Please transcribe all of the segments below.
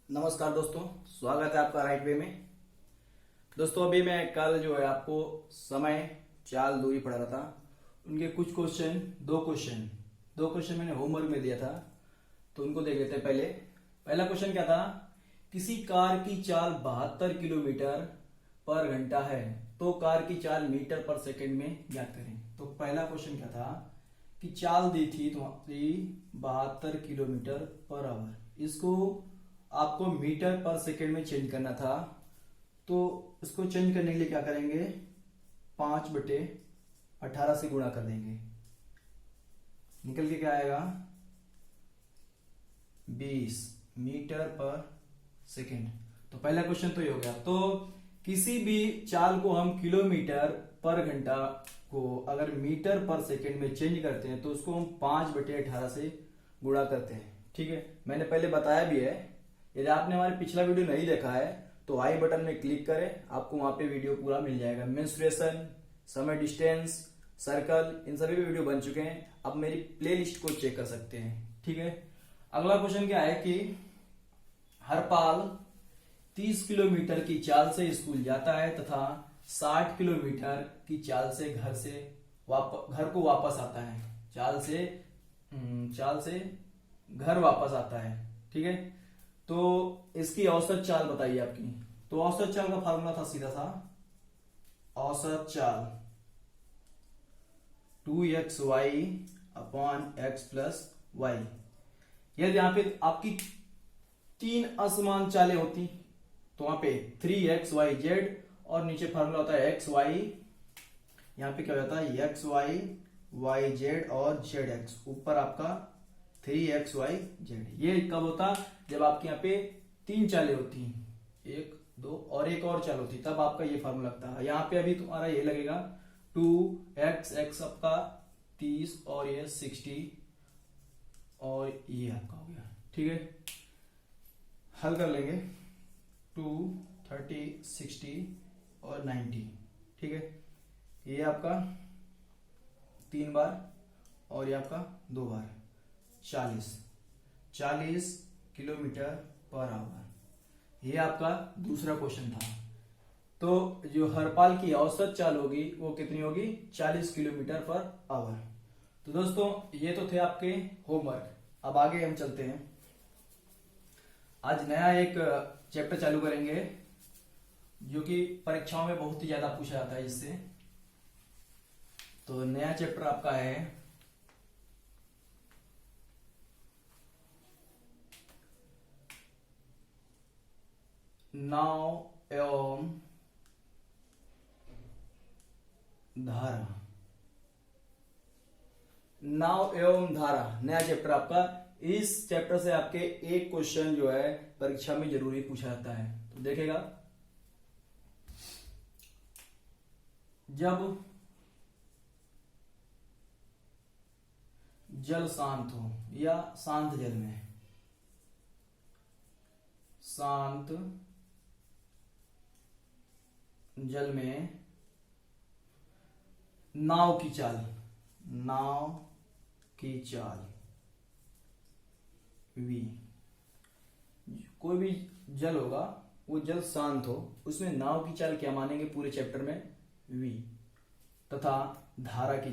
नमस्कार दोस्तों, स्वागत है आपका राइट वे में। दोस्तों अभी मैं कल जो है आपको समय चाल दूरी पढ़ा रहा था। उनके कुछ क्वेश्चन दो क्वेश्चन मैंने होमवर्क में दिया था, तो उनको देख लेते हैं। पहला क्वेश्चन क्या था? किसी कार की चाल 72 किलोमीटर पर घंटा है, तो कार की चाल मीटर पर सेकंड में ज्ञात करें। तो पहला क्वेश्चन क्या था कि चाल दी थी तुम्हारी 72 किलोमीटर पर आवर, इसको आपको मीटर पर सेकंड में चेंज करना था। तो इसको चेंज करने के लिए क्या करेंगे, 5/18 से गुणा कर देंगे, निकल के क्या आएगा 20 मीटर पर सेकंड। तो पहला क्वेश्चन तो ये हो गया। तो किसी भी चाल को हम किलोमीटर पर घंटा को अगर मीटर पर सेकंड में चेंज करते हैं तो उसको हम 5/18 से गुणा करते हैं। ठीक है, मैंने पहले बताया भी है। यदि आपने हमारे पिछला वीडियो नहीं देखा है तो आई बटन में क्लिक करें, आपको वहां पे वीडियो पूरा मिल जाएगा। मेंस्ट्रुएशन, समय डिस्टेंस, सर्कल, इन सभी पे वीडियो बन चुके हैं। आप मेरी प्लेलिस्ट को चेक कर सकते हैं। ठीक है, अगला क्वेश्चन क्या है कि हरपाल 30 किलोमीटर की चाल से स्कूल जाता है तथा 60 किलोमीटर की चाल से घर को वापस आता है। चाल से घर वापस आता है। ठीक है, तो इसकी औसत चाल बताइए आपकी। तो औसत चाल का फार्मूला था सीधा सा, औसत चाल 2xy upon x plus Y. यदि यहां पे आपकी 3 असमान चालें होती तो वहां पे 3xyz और नीचे फार्मूला होता है xy। यहां पे क्या हो जाता है xy yz और zx, ऊपर आपका 3xyz। ये कब होता? जब आपके यहाँ पे 3 चालें होती, 1 2 और एक और चाल होती, तब आपका ये फार्मूला लगता है। यहाँ पे अभी तुम्हारा ये लगेगा 2x आपका 30 और ये 60 और ये आपका हो गया। ठीक है, हल कर लेंगे 2 30 60 और 90। ठीक है, ये आपका 3 बार और ये आपका 2 बार 40 किलोमीटर पर आवर। ये आपका दूसरा क्वेश्चन था। तो जो हरपाल की औसत चाल होगी वो कितनी होगी? 40 किलोमीटर पर आवर। तो दोस्तों ये तो थे आपके होमवर्क। अब आगे हम चलते हैं। आज नया एक चैप्टर चालू करेंगे जो कि परीक्षाओं में बहुत ही ज्यादा पूछा जाता है इससे। तो नया चैप्टर आपका है नाव एवं धारा। नाव एवं धारा नया चैप्टर आपका। इस चैप्टर से आपके एक क्वेश्चन जो है परीक्षा में जरूरी पूछा जाता है। तो देखेगा, जब जल शांत हो या शांत जल में, शांत जल में नाव की चाल v, कोई भी जल होगा वो जल शांत हो, उसमें नाव की चाल क्या मानेंगे पूरे चैप्टर में? v, तथा धारा की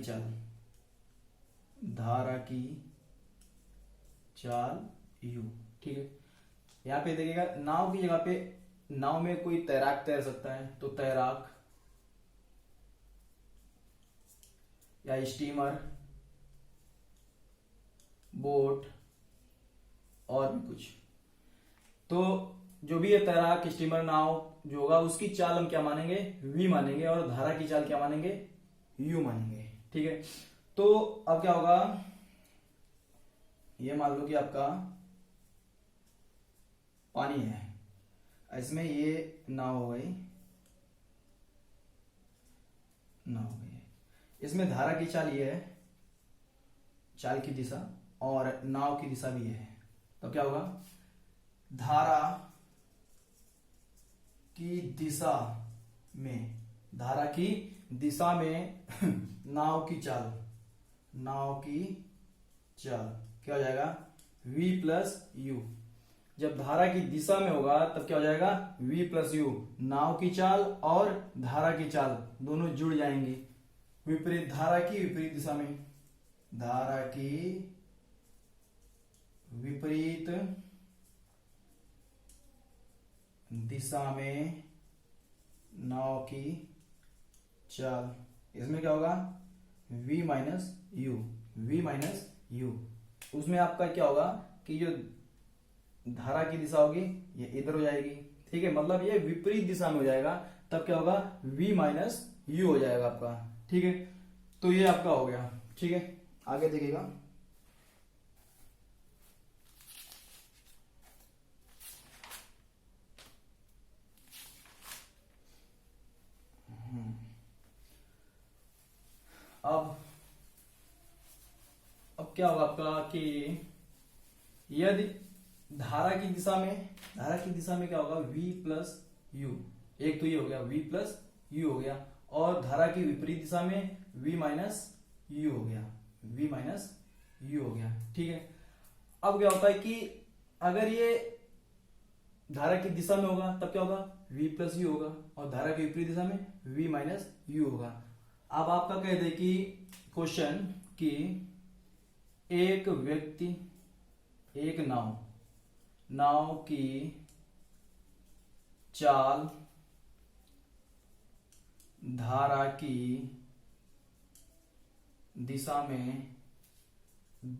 चाल u। ठीक है, यहां पे देखिएगा नाव की जगह पे, नाव में कोई तैराक तैर सकता है तो तैराक या स्टीमर, बोट और भी कुछ। तो जो भी है तैराक, स्टीमर, नाव जो होगा उसकी चाल हम क्या मानेंगे? v मानेंगे, और धारा की चाल क्या मानेंगे? u मानेंगे। ठीक है, तो अब क्या होगा, ये मान लो कि आपका पानी है, इसमें ये नाव हो गई, इसमें धारा की चाल ये है, चाल की दिशा, और नाव की दिशा भी है। तो क्या होगा, धारा की दिशा में नाव की चाल क्या हो जाएगा? v plus you. जब धारा की दिशा में होगा तब क्या हो जाएगा, v प्लस यू। नाव की चाल और धारा की चाल दोनों जुड़ जाएंगी विपरीत धारा की विपरीत दिशा में। धारा की विपरीत दिशा में नाव की चाल, इसमें क्या होगा, v minus you, v minus you. उसमें आपका क्या होगा कि जो धारा की दिशा होगी ये इधर हो जाएगी, ठीक है, मतलब ये विपरीत दिशा में हो जाएगा, तब क्या होगा, v माइनस यू हो जाएगा आपका, ठीक है। तो ये आपका हो गया, ठीक है। आगे देखिएगा, अब क्या होगा आपका कि यदि धारा की दिशा में क्या होगा, v प्लस यू, एक तो ये हो गया v प्लस यू हो गया, और धारा की विपरीत दिशा में v माइनस यू हो गया, v माइनस यू हो गया, ठीक है। अब क्या होता है कि अगर ये धारा की दिशा में होगा तब क्या होगा, v प्लस यू होगा, और धारा की विपरीत दिशा में v माइनस यू होगा। अब आपका कहते हैं कि क्वेश्चन कि एक व्यक्ति, एक नाव की चाल धारा की दिशा में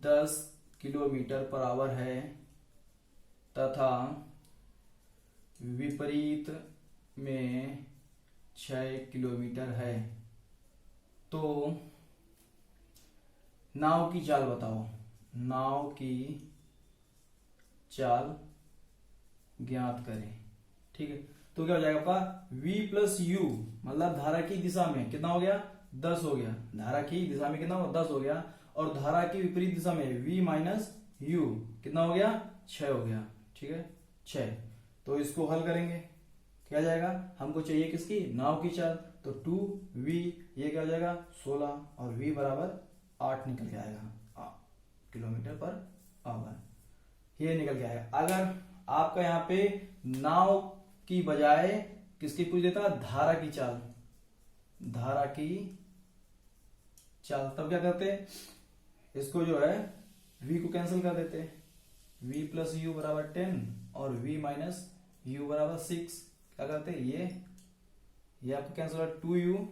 10 किलोमीटर पर आवर है तथा विपरीत में 6 किलोमीटर है, तो नाव की चाल बताओ। नाव की चाल ज्ञात करें, ठीक है। तो क्या हो जाएगा आपका, v प्लस यू, मतलब धारा की दिशा में कितना हो गया, 10 हो गया, धारा की दिशा में कितना हो, 10 हो गया, और धारा की विपरीत दिशा में v माइनस यू कितना हो गया, 6 हो गया, ठीक है, 6। तो इसको हल करेंगे, क्या जाएगा, हमको चाहिए किसकी, नाव की चाल, तो 2v, ये क्या हो जाएगा 16, और v बराबर 8 निकल के आएगा किलोमीटर पर आवर, ये निकल के आएगा। अगर आपका यहाँ पे नाव की बजाय किसकी पूछ देता, धारा की चाल, धारा की चाल, तब क्या करते, इसको जो है v को कैंसिल कर देते, v प्लस यू बराबर 10 और v माइनस यू बराबर 6, क्या करते, ये आपका कैंसिल होगा 2u,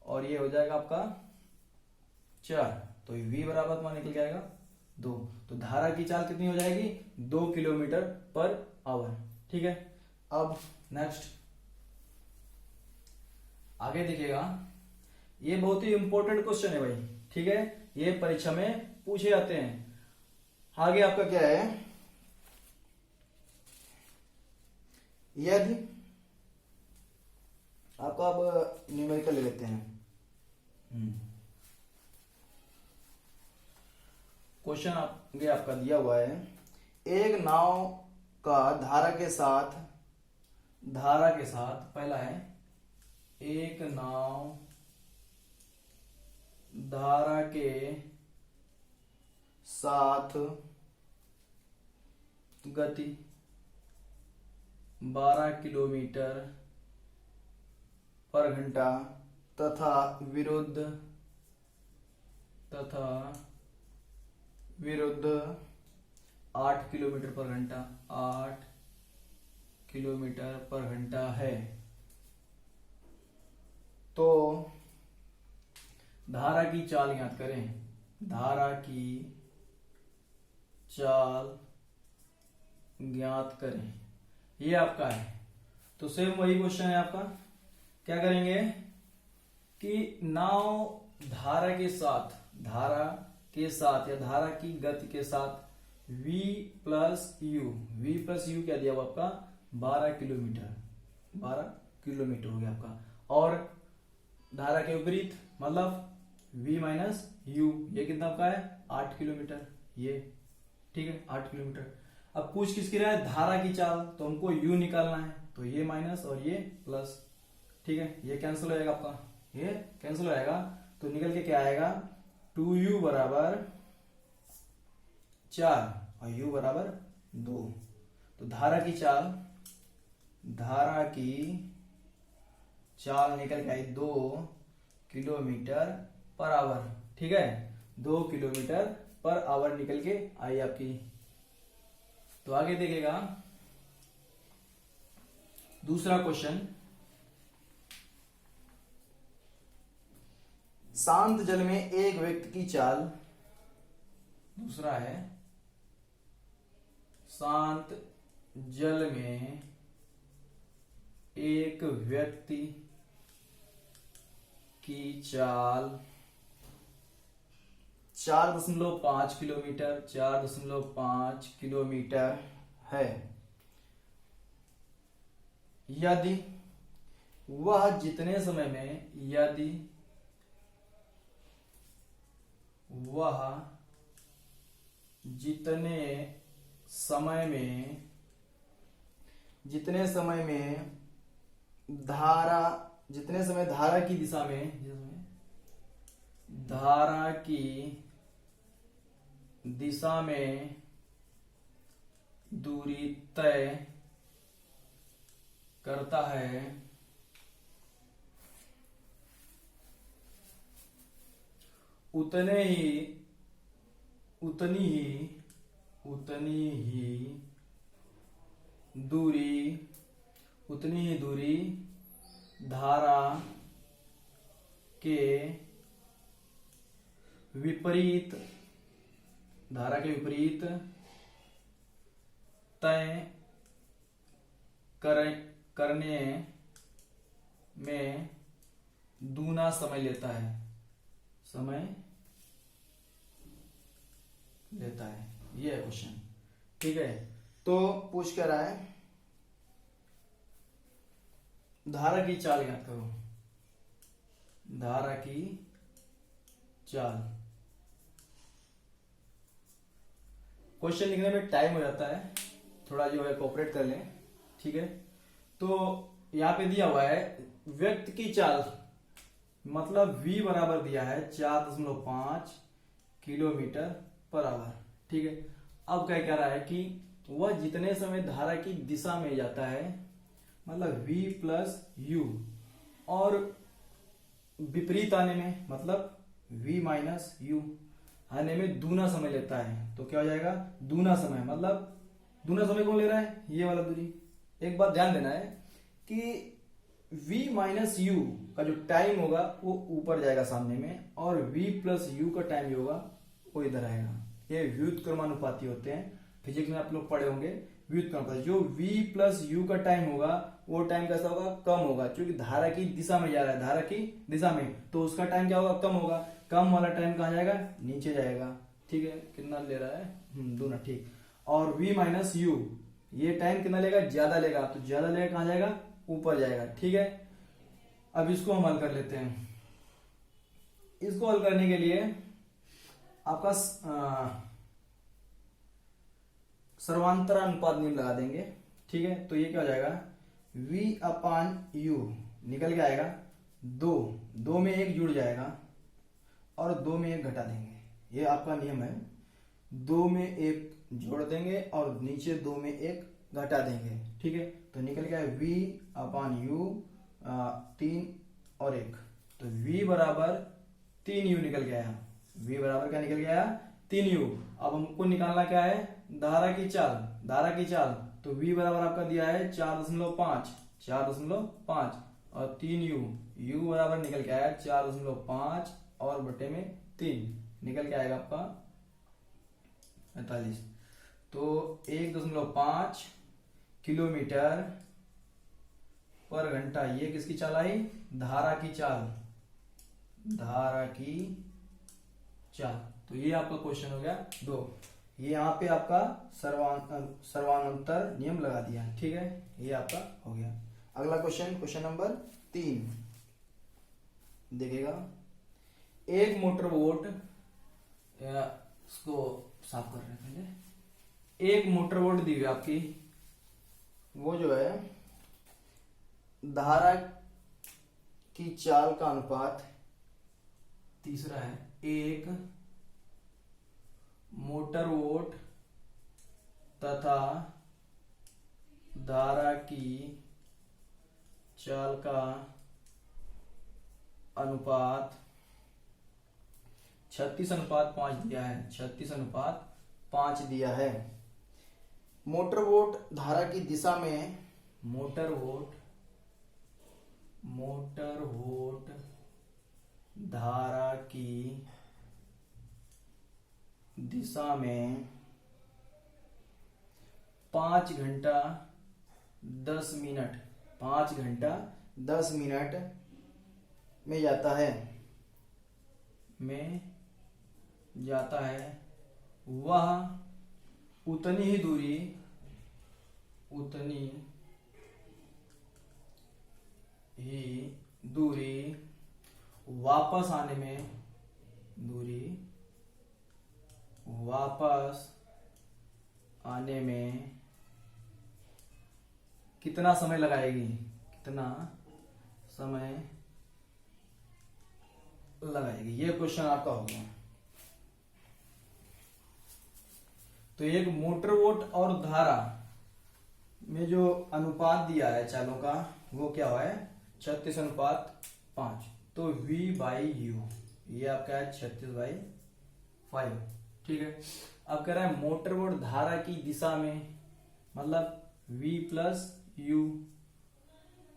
और ये हो जाएगा आपका 4, तो v बराबर तुम्हारा निकल के आएगा 2। तो धारा की चाल कितनी हो जाएगी, 2 किलोमीटर पर आवर, ठीक है। अब नेक्स्ट आगे देखिएगा, ये बहुत ही इंपॉर्टेंट क्वेश्चन है भाई, ठीक है, ये परीक्षा में पूछे जाते हैं। आगे आपका क्या है, यदि आपका, अब न्यूमेरिकल ले लेते हैं। क्वेश्चन आगे आपका दिया हुआ है, एक नाव का धारा के साथ, पहला है, एक नाव धारा के साथ गति 12 किलोमीटर पर घंटा तथा विरुद्ध 8 किलोमीटर पर घंटा, 8 किलोमीटर पर घंटा है, तो धारा की चाल ज्ञात करें। धारा की चाल ज्ञात करें, ये आपका है। तो सेम वही क्वेश्चन है आपका, क्या करेंगे कि नाव धारा के साथ या धारा की गति के साथ v प्लस यू क्या दिया हुआ आपका, 12 किलोमीटर हो गया आपका, और धारा के विपरीत मतलब v माइनस यू, ये कितना आपका है, 8 किलोमीटर, ये ठीक है 8 किलोमीटर। अब पूछ किसकी रहा है, धारा की चाल, तो हमको u निकालना है, तो ये माइनस और ये प्लस, ठीक है, ये कैंसिल हो जाएगा आपका, ये कैंसिल हो जाएगा, तो निकल के क्या आएगा, 2u बराबर 4 और u बराबर 2। तो धारा की चाल निकल के आई 2 किलोमीटर पर आवर। ठीक है, 2 किलोमीटर पर आवर निकल के आई आपकी। तो आगे देखिएगा दूसरा क्वेश्चन, शांत जल में एक व्यक्ति की चाल, दूसरा है शांत जल में एक व्यक्ति की चाल 4.5 किलोमीटर 4.5 किलोमीटर है। यदि वह जितने समय में धारा की दिशा में दूरी तय करता है, उतनी ही दूरी धारा के विपरीत तय करने में दूना समय लेता है। ये है क्वेश्चन। ठीक है, तो पूछ कर रहा है धारा की चाल याद करो। धारा की चाल, क्वेश्चन लिखने में टाइम हो जाता है, थोड़ा जो है कोऑपरेट कर लें। ठीक है, तो यहां पे दिया हुआ है व्यक्ति की चाल, मतलब v बराबर दिया है 4.5 किलोमीटर पर आवर। ठीक है, अब क्या कह रहा है कि वह जितने समय धारा की दिशा में जाता है, मतलब v प्लस यू, और विपरीत आने में मतलब v माइनस यू आने में दूना समय लेता है। तो क्या हो जाएगा दूना समय, मतलब दूना समय कौन ले रहा है, ये वाला दूरी। एक बात ध्यान देना है कि v माइनस यू का जो टाइम होगा वो ऊपर जाएगा सामने में, और v प्लस यू का टाइम जो होगा वो इधर आएगा। ये व्युत्क्रमानुपाती होते हैं, फिजिक्स में आप लोग पढ़े होंगे व्युत्क्रमानुपाती। जो v प्लस यू का टाइम होगा वो टाइम कैसा होगा, कम होगा, क्योंकि धारा की दिशा में जा रहा है, धारा की दिशा में, तो उसका टाइम क्या होगा, कम होगा। कम वाला टाइम कहाँ जाएगा, नीचे जाएगा। ठीक है, कितना ले रहा है, दूना। ठीक, और v माइनस यू ये टाइम कितना लेगा, ज्यादा लेगा, तो ज्यादा लेगा कहाँ जाएगा, ऊपर जाएगा। ठीक है, अब इसको हम हल कर लेते हैं। इसको हल करने के लिए आपका सर्वांतर अनुपात नियम लगा देंगे। ठीक है, तो ये क्या हो जाएगा, v अपान यू निकल के आएगा 2 में 1 जुड़ जाएगा और 2 में 1 घटा देंगे। ये आपका नियम है, 2 में 1 जोड़ देंगे और नीचे 2 में 1 घटा देंगे। ठीक है, तो निकल गया v अपान यू 3 और 1, तो v बराबर 3u निकल गया। v बराबर क्या निकल गया, 3u। अब हमको निकालना क्या है, धारा की चाल। तो v बराबर आपका दिया है 4.5 और 3u, u बराबर निकल के आया 4.5 और बटे में 3 निकल के आएगा आपका 45। तो 1.5 किलोमीटर पर घंटा, ये किसकी चाल आई, धारा की चाल। तो ये आपका क्वेश्चन हो गया 2। ये यहाँ पे आपका सर्वांतर नियम लगा दिया। ठीक है, ये आपका हो गया। अगला क्वेश्चन नंबर 3 देखिएगा। एक मोटर बोट, इसको साफ कर रहे हैं पहले। एक मोटर बोट दी हुई आपकी, वो जो है धारा की चाल का अनुपात, तीसरा है, एक मोटर बोट तथा धारा की चाल का अनुपात 36:5 दिया है, 36:5 दिया है। मोटर वोट धारा की दिशा में, मोटर वोट धारा की दिशा में 5 घंटा 10 मिनट, 5 घंटा 10 मिनट में जाता है, वह उतनी ही दूरी वापस आने में कितना समय लगाएगी, ये क्वेश्चन आपका हो गया। तो एक मोटर वोट और धारा में जो अनुपात दिया है चालों का, वो क्या हुआ है 36:5। तो V/U ये आपका है 36/5, ठीक है। अब कह रहा है मोटर वोट धारा की दिशा में, मतलब V+U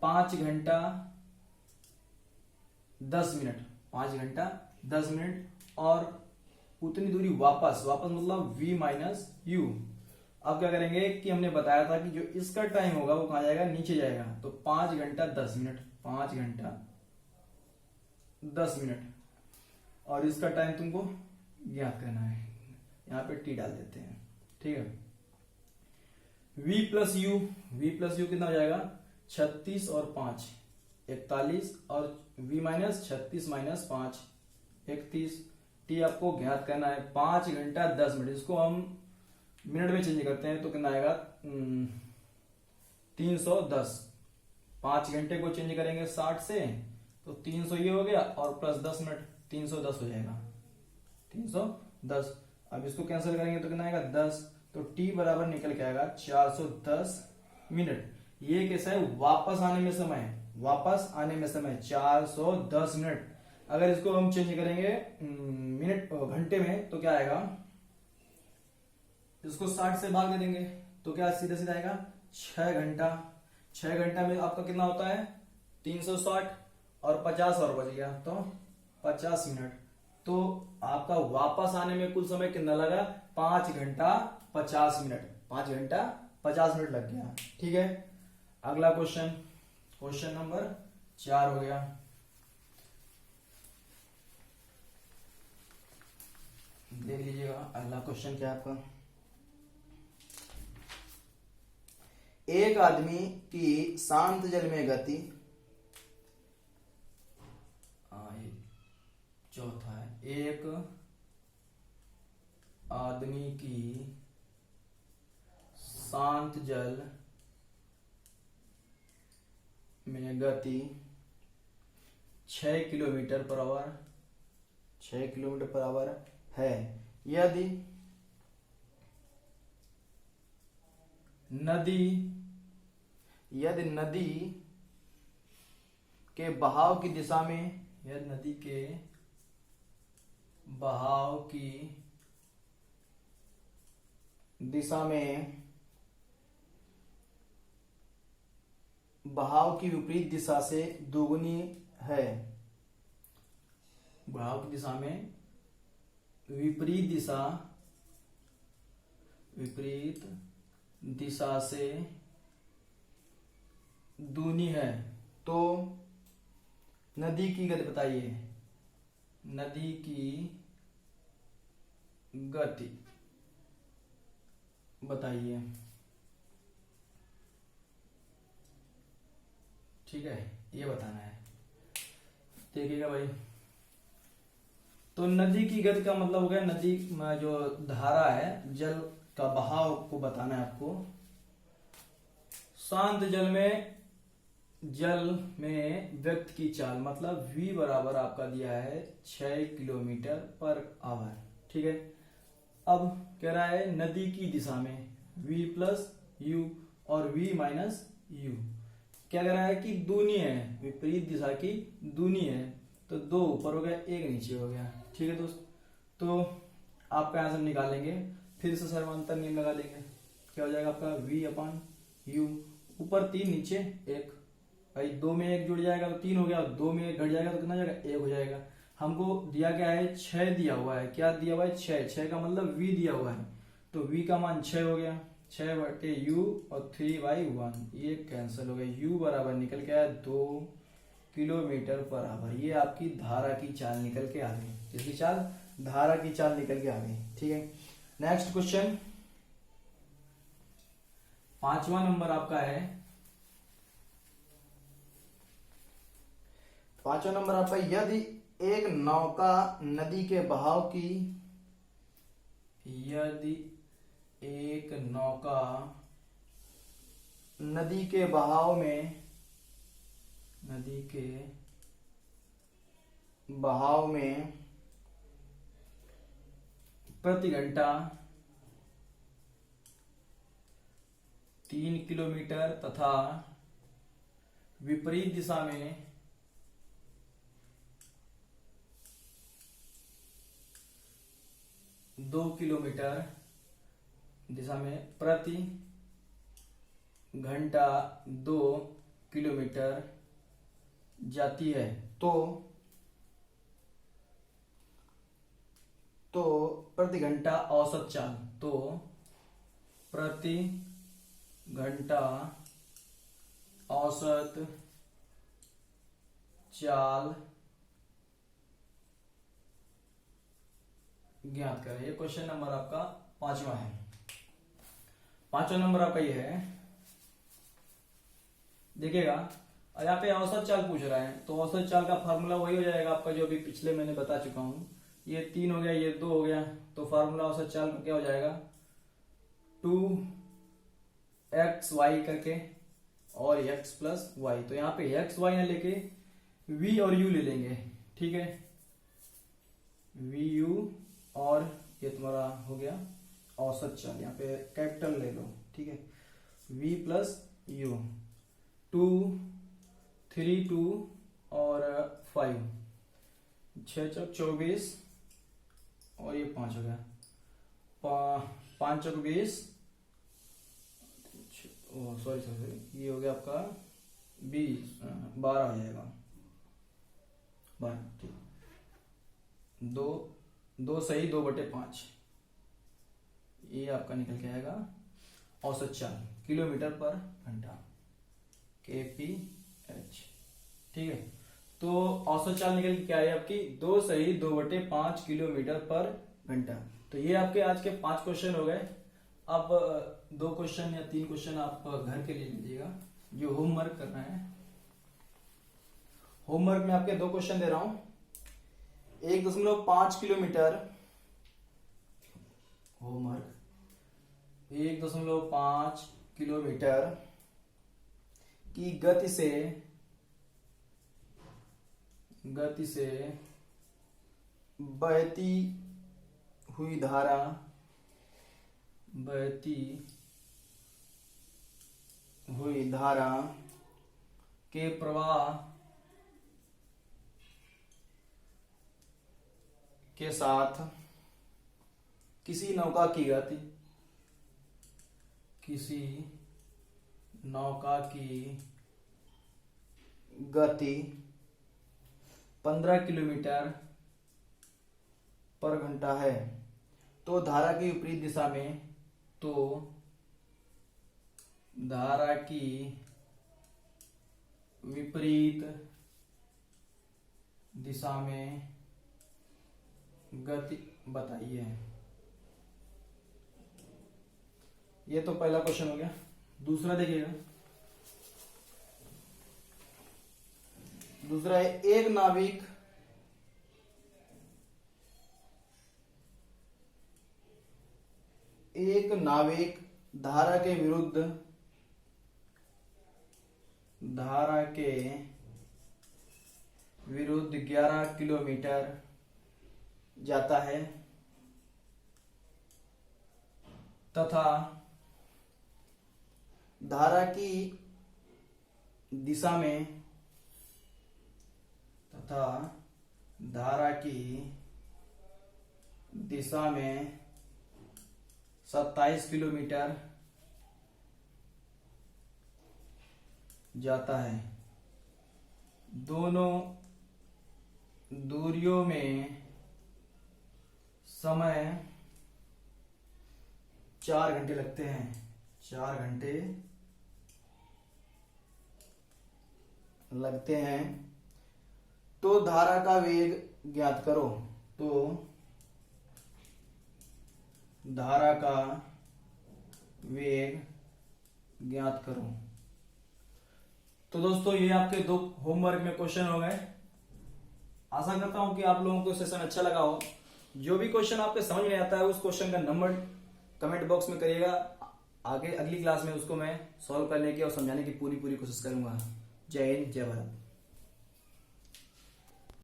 5 घंटा 10 मिनट, 5 घंटा 10 मिनट, और उतनी दूरी वापस मतलब V-U। अब क्या करेंगे कि हमने बताया था कि जो इसका टाइम होगा वो कहां जाएगा, नीचे जाएगा। तो 5 घंटा 10 मिनट, 5 घंटा 10 मिनट, और इसका टाइम तुमको ज्ञात करना है। यहां पे T डाल देते हैं, ठीक है। V+U कितना हो जाएगा 36 और 5 41, और V-36 - 5 31। T आपको ज्ञात करना है 5 घंटा 10 मिनट। इसको हम मिनट में चेंज करते हैं तो कितना आएगा 310। 5 घंटे को चेंज करेंगे 60 से तो 300 ये हो गया, और प्लस 10 मिनट 310 हो जाएगा, 310। अब इसको कैंसिल करेंगे तो कितना आएगा 10। तो T बराबर निकल के आएगा 410 मिनट। ये कैसा है, वापस आने में समय 410 मिनट। अगर इसको हम चेंज करेंगे मिनट घंटे में तो क्या आएगा, इसको 60 से भाग दे देंगे तो क्या सीधा सीधा आएगा 6 घंटा। 6 घंटा में आपका कितना होता है 360, और 50 और बच गया तो 50 मिनट। तो आपका वापस आने में कुल समय कितना लगा 5 घंटा 50 मिनट, 5 घंटा 50 मिनट लग गया, ठीक है। अगला क्वेश्चन नंबर 4 हो गया। देख लीजिएगा अगला क्वेश्चन क्या है आपका। एक आदमी की शांत जल में गति, चौथा है, एक आदमी की शांत जल में गति 6 किलोमीटर पर आवर है, यदि नदी के बहाव की दिशा में, नदी के बहाव की दिशा में बहाव की विपरीत दिशा से दोगुनी है, बहाव की दिशा में विपरीत दिशा से दूनी है, तो नदी की गति बताइए, नदी की गति बताइए, ठीक है, ये बताना है। देखिएगा भाई, तो नदी की गति का मतलब हो गया नदी में जो धारा है, जल का बहाव को बताना है आपको। शांत जल में व्यक्त की चाल, मतलब V बराबर आपका दिया है 6 किलोमीटर पर आवर, ठीक है। अब कह रहा है नदी की दिशा में V+U, और v माइनस यू। क्या कर रहा है कि दूनी है, विपरीत दिशा की दूनी है, तो 2 ऊपर हो गया, 1 नीचे हो गया। ठीक है दोस्त, तो आपका आंसर निकालेंगे, फिर से समांतर नियम लगा लेंगे। क्या हो जाएगा आपका v अपान यू, ऊपर 3 नीचे 1, भाई 2 में 1 जुड़ जाएगा तो 3 हो गया, 2 में 1 घट जाएगा तो कितना हो जाएगा, 1 हो जाएगा। हमको दिया क्या है, 6 दिया हुआ है। क्या दिया हुआ है, 6 का मतलब v दिया हुआ है, तो v का मान 6 हो गया, 6 बटे u और 3/1, ये कैंसिल हो गया। u बराबर निकल के आया 2 किलोमीटर पर आवर। ये आपकी धारा की चाल निकल के आ गई, किसकी चाल, धारा की चाल निकल के आ गई। ठीक है, नेक्स्ट क्वेश्चन 5वां नंबर आपका है। 5वां नंबर आपका, यदि एक नौका नदी के बहाव की, यदि एक नौका नदी के बहाव में, नदी के बहाव में प्रति घंटा 3 किलोमीटर तथा विपरीत दिशा में 2 किलोमीटर दिशा में प्रति घंटा 2 किलोमीटर जाती है, तो प्रति घंटा औसत चाल, तो प्रति घंटा औसत चाल ज्ञात करें। ये क्वेश्चन नंबर आपका 5वां है। 5वां नंबर आपका ये है, देखिएगा यहाँ पे औसत चाल पूछ रहा है, तो औसत चाल का फार्मूला वही हो जाएगा आपका जो अभी पिछले मैंने बता चुका हूं। ये 3 हो गया, ये 2 हो गया, तो फार्मूला औसत चाल का क्या हो जाएगा, 2xy करके और x प्लस वाई। तो यहाँ पे एक्स वाई ना लेके v और u ले लेंगे। ठीक है, v u और ये तुम्हारा हो गया औसत चाल, यहाँ पे कैपिटल ले लो। ठीक है, v प्लस u, 2 3 2 और 5, 6 चौक 24 और ये 5 हो गया, 5 चौक 20, सॉरी ये हो गया आपका 20, 12 हो जाएगा, 12। ठीक, 2 सही 2/5, ये आपका निकल के आएगा औसत चाल किलोमीटर पर घंटा, kph। ठीक है, तो औसत चाल निकल के क्या है आपकी, 2 सही 2/5 किलोमीटर पर घंटा। तो ये आपके आज के 5 क्वेश्चन हो गए। अब 2 क्वेश्चन या 3 क्वेश्चन आप घर के लिए लीजिएगा, जो होमवर्क करना है। होमवर्क में आपके 2 क्वेश्चन दे रहा हूं। 1.5 किलोमीटर होमवर्क, 1.5 किलोमीटर की गति से बहती हुई धारा के प्रवाह के साथ किसी नौका की गति 15 किलोमीटर पर घंटा है, तो धारा की विपरीत दिशा में, तो धारा की विपरीत दिशा में गति बताइए। ये तो पहला क्वेश्चन हो गया। दूसरा देखिएगा, दूसरा है एक नाविक धारा के विरुद्ध 11 किलोमीटर जाता है तथा धारा की दिशा में तथा धारा की दिशा में 27 किलोमीटर जाता है। दोनों दूरियों में समय 4 घंटे लगते हैं। 4 घंटे लगते हैं। तो धारा का वेग ज्ञात करो। तो धारा का वेग ज्ञात करो। तो दोस्तों ये आपके 2 होमवर्क में क्वेश्चन हो गए। आशा करता हूं कि आप लोगों को सेशन अच्छा लगा हो। जो भी क्वेश्चन आपके समझ नहीं आता है उस क्वेश्चन का नंबर कमेंट बॉक्स में करिएगा। आगे अगली क्लास में उसको मैं सॉल्व करने की और समझाने की पूरी कोशिश करूंगा। जय हिंद, जय भारत।